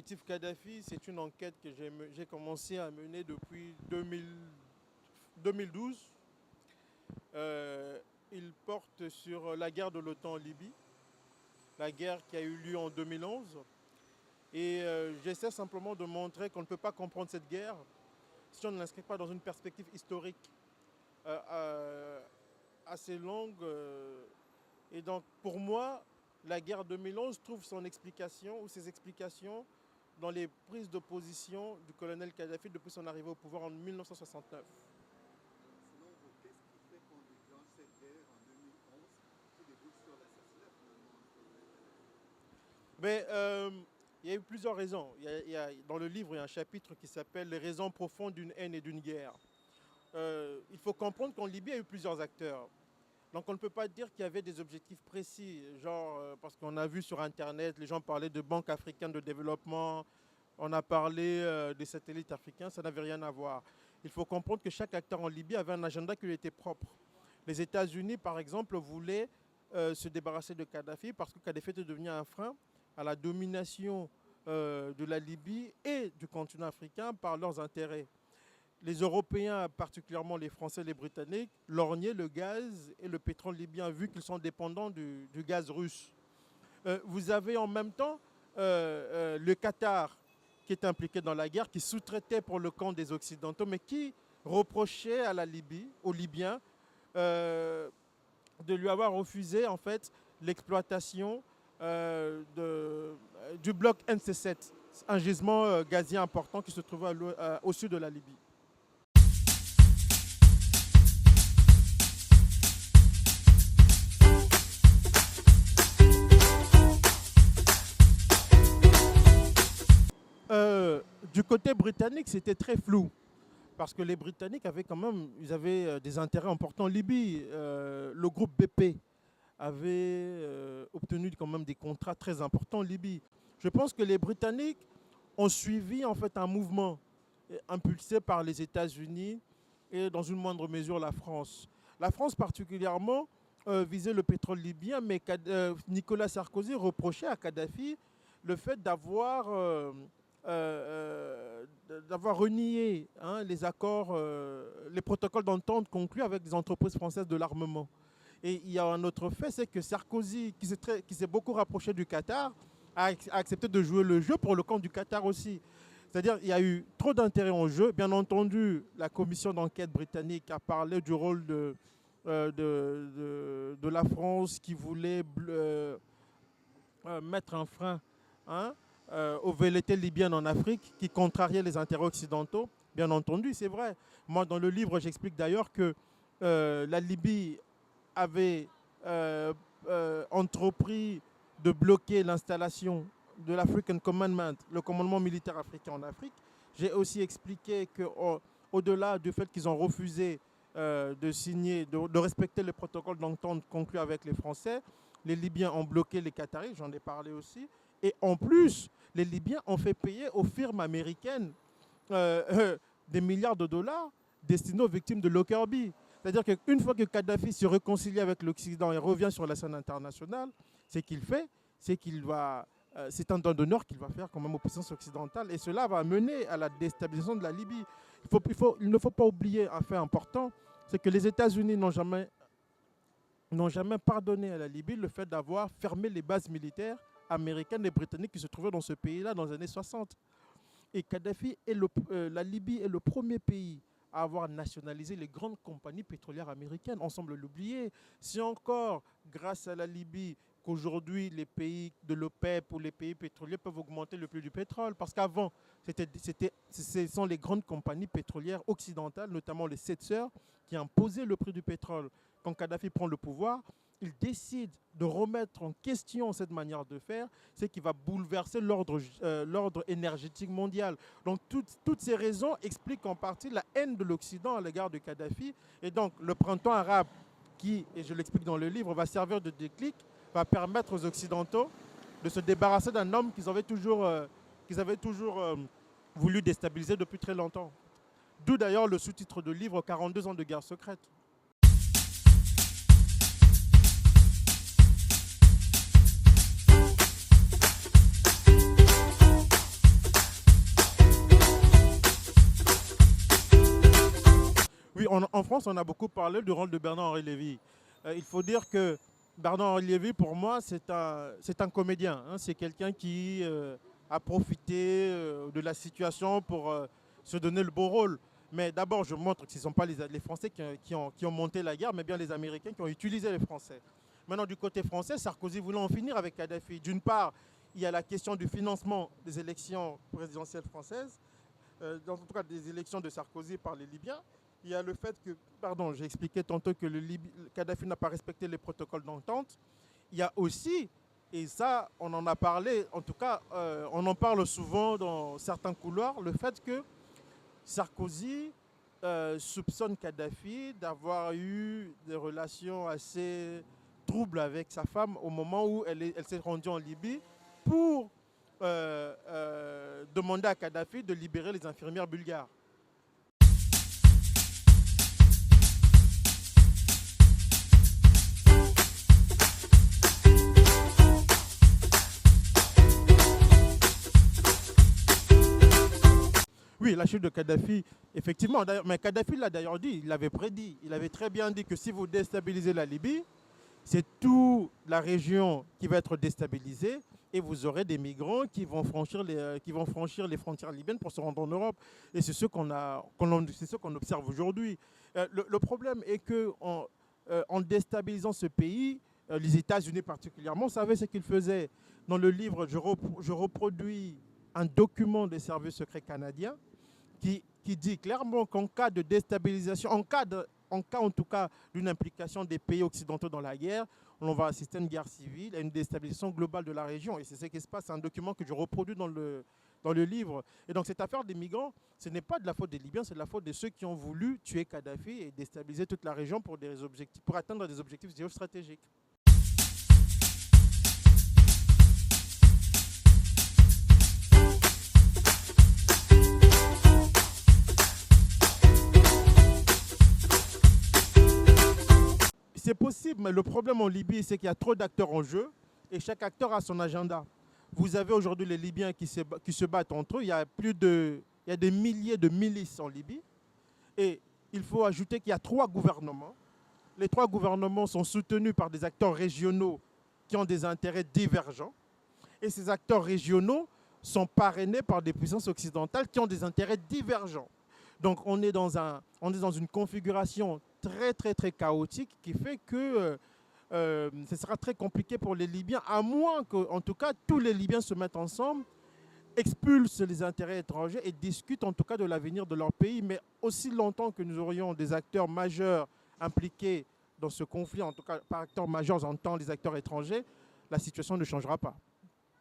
collectif Kadhafi, c'est une enquête que j'ai commencé à mener depuis 2012. Il porte sur la guerre de l'OTAN en Libye, la guerre qui a eu lieu en 2011. Et j'essaie simplement de montrer qu'on ne peut pas comprendre cette guerre si on ne l'inscrit pas dans une perspective historique assez longue. Et donc, pour moi, la guerre 2011 trouve son explication ou ses explications dans les prises de position du colonel Kadhafi depuis son arrivée au pouvoir en 1969. Selon vous, qu'est-ce qui fait qu'on déclenche cette guerre en 2011 qui débouche sur l'assassinat finalement? Il y a eu plusieurs raisons. Dans le livre, il y a un chapitre qui s'appelle « Les raisons profondes d'une haine et d'une guerre ». Il faut comprendre qu'en Libye, il y a eu plusieurs acteurs. Donc on ne peut pas dire qu'il y avait des objectifs précis, parce qu'on a vu sur Internet, les gens parlaient de banque africaine de développement, on a parlé des satellites africains, ça n'avait rien à voir. Il faut comprendre que chaque acteur en Libye avait un agenda qui lui était propre. Les États-Unis, par exemple, voulaient se débarrasser de Kadhafi parce que Kadhafi était devenu un frein à la domination de la Libye et du continent africain par leurs intérêts. Les Européens, particulièrement les Français et les Britanniques, lorgnaient le gaz et le pétrole libyen vu qu'ils sont dépendants du gaz russe. Vous avez en même temps le Qatar qui est impliqué dans la guerre, qui sous-traitait pour le camp des Occidentaux, mais qui reprochait à la Libye, aux Libyens, de lui avoir refusé en fait l'exploitation du bloc NC7, un gisement gazier important qui se trouvait au sud de la Libye. Du côté britannique, c'était très flou. Parce que les Britanniques avaient quand même des intérêts importants en Libye. Le groupe BP avait obtenu quand même des contrats très importants en Libye. Je pense que les Britanniques ont suivi en fait un mouvement impulsé par les États-Unis et dans une moindre mesure la France. La France particulièrement visait le pétrole libyen, mais Nicolas Sarkozy reprochait à Kadhafi le fait d'avoir renié les accords, les protocoles d'entente conclus avec des entreprises françaises de l'armement. Et il y a un autre fait, c'est que Sarkozy, qui s'est beaucoup rapproché du Qatar, a accepté de jouer le jeu pour le compte du Qatar aussi. C'est-à-dire qu'il y a eu trop d'intérêt en jeu. Bien entendu, la commission d'enquête britannique a parlé du rôle de la France qui voulait mettre un frein aux velléités libyennes en Afrique, qui contrariaient les intérêts occidentaux. Bien entendu, c'est vrai. Moi, dans le livre, j'explique d'ailleurs que la Libye avait entrepris de bloquer l'installation de l'African Commandment, le commandement militaire africain en Afrique. J'ai aussi expliqué qu'au-delà du fait qu'ils ont refusé de respecter les protocoles d'entente conclus avec les Français, les Libyens ont bloqué les Qataris, j'en ai parlé aussi. Et en plus, les Libyens ont fait payer aux firmes américaines des milliards de dollars destinés aux victimes de Lockerbie. C'est-à-dire qu'une fois que Kadhafi se réconcilie avec l'Occident et revient sur la scène internationale, c'est un don d'honneur qu'il va faire quand même aux puissances occidentales. Et cela va mener à la déstabilisation de la Libye. Il ne faut pas oublier un fait important, c'est que les États-Unis n'ont jamais pardonné à la Libye le fait d'avoir fermé les bases militaires américaines et britanniques qui se trouvaient dans ce pays-là dans les années 60. Et Kadhafi, la Libye est le premier pays à avoir nationalisé les grandes compagnies pétrolières américaines. On semble l'oublier. C'est encore grâce à la Libye qu'aujourd'hui les pays de l'OPEP ou les pays pétroliers peuvent augmenter le prix du pétrole. Parce qu'avant, ce sont les grandes compagnies pétrolières occidentales, notamment les 7 sœurs, qui imposaient le prix du pétrole. Quand Kadhafi prend le pouvoir, il décide de remettre en question cette manière de faire, c'est qu'il va bouleverser l'ordre énergétique mondial. Donc toutes ces raisons expliquent en partie la haine de l'Occident à l'égard de Kadhafi. Et donc le printemps arabe, qui, et je l'explique dans le livre, va servir de déclic, va permettre aux Occidentaux de se débarrasser d'un homme qu'ils avaient toujours voulu déstabiliser depuis très longtemps. D'où d'ailleurs le sous-titre de livre « 42 ans de guerre secrète ». en France, on a beaucoup parlé du rôle de Bernard-Henri Lévy. Il faut dire que Bernard-Henri Lévy, pour moi, c'est un comédien. Hein. C'est quelqu'un qui a profité de la situation pour se donner le beau rôle. Mais d'abord, je montre que ce ne sont pas les Français qui ont monté la guerre, mais bien les Américains qui ont utilisé les Français. Maintenant, du côté français, Sarkozy voulant en finir avec Kadhafi. D'une part, il y a la question du financement des élections présidentielles françaises, en tout cas des élections de Sarkozy par les Libyens. Il y a le fait que, pardon, j'ai expliqué tantôt que Kadhafi n'a pas respecté les protocoles d'entente. Il y a aussi, et ça, on en a parlé, en tout cas, on en parle souvent dans certains couloirs, le fait que Sarkozy soupçonne Kadhafi d'avoir eu des relations assez troubles avec sa femme au moment où elle s'est rendue en Libye pour demander à Kadhafi de libérer les infirmières bulgares. Oui, la chute de Kadhafi, effectivement. Mais Kadhafi l'a d'ailleurs dit, il l'avait prédit. Il avait très bien dit que si vous déstabilisez la Libye, c'est toute la région qui va être déstabilisée et vous aurez des migrants qui vont franchir les frontières libyennes pour se rendre en Europe. Et c'est ce qu'on observe aujourd'hui. Le problème est qu'en en déstabilisant ce pays, les États-Unis particulièrement, savaient ce qu'ils faisaient. Dans le livre, je reproduis un document des services secrets canadiens qui dit clairement qu'en cas de déstabilisation, en cas en tout cas d'une implication des pays occidentaux dans la guerre, on va assister à une guerre civile, à une déstabilisation globale de la région. Et c'est ce qui se passe, c'est un document que je reproduis dans le livre. Et donc cette affaire des migrants, ce n'est pas de la faute des Libyens, c'est de la faute de ceux qui ont voulu tuer Kadhafi et déstabiliser toute la région pour atteindre des objectifs géostratégiques. C'est possible, mais le problème en Libye, c'est qu'il y a trop d'acteurs en jeu et chaque acteur a son agenda. Vous avez aujourd'hui les Libyens qui se battent entre eux. Il y a des milliers de milices en Libye. Et il faut ajouter qu'il y a 3 gouvernements. Les 3 gouvernements sont soutenus par des acteurs régionaux qui ont des intérêts divergents. Et ces acteurs régionaux sont parrainés par des puissances occidentales qui ont des intérêts divergents. Donc on est dans une configuration très chaotique qui fait que ce sera très compliqué pour les Libyens, à moins qu'en tout cas tous les Libyens se mettent ensemble, expulsent les intérêts étrangers et discutent en tout cas de l'avenir de leur pays. Mais aussi longtemps que nous aurions des acteurs majeurs impliqués dans ce conflit, en tout cas par acteurs majeurs, j'entends les acteurs étrangers, la situation ne changera pas.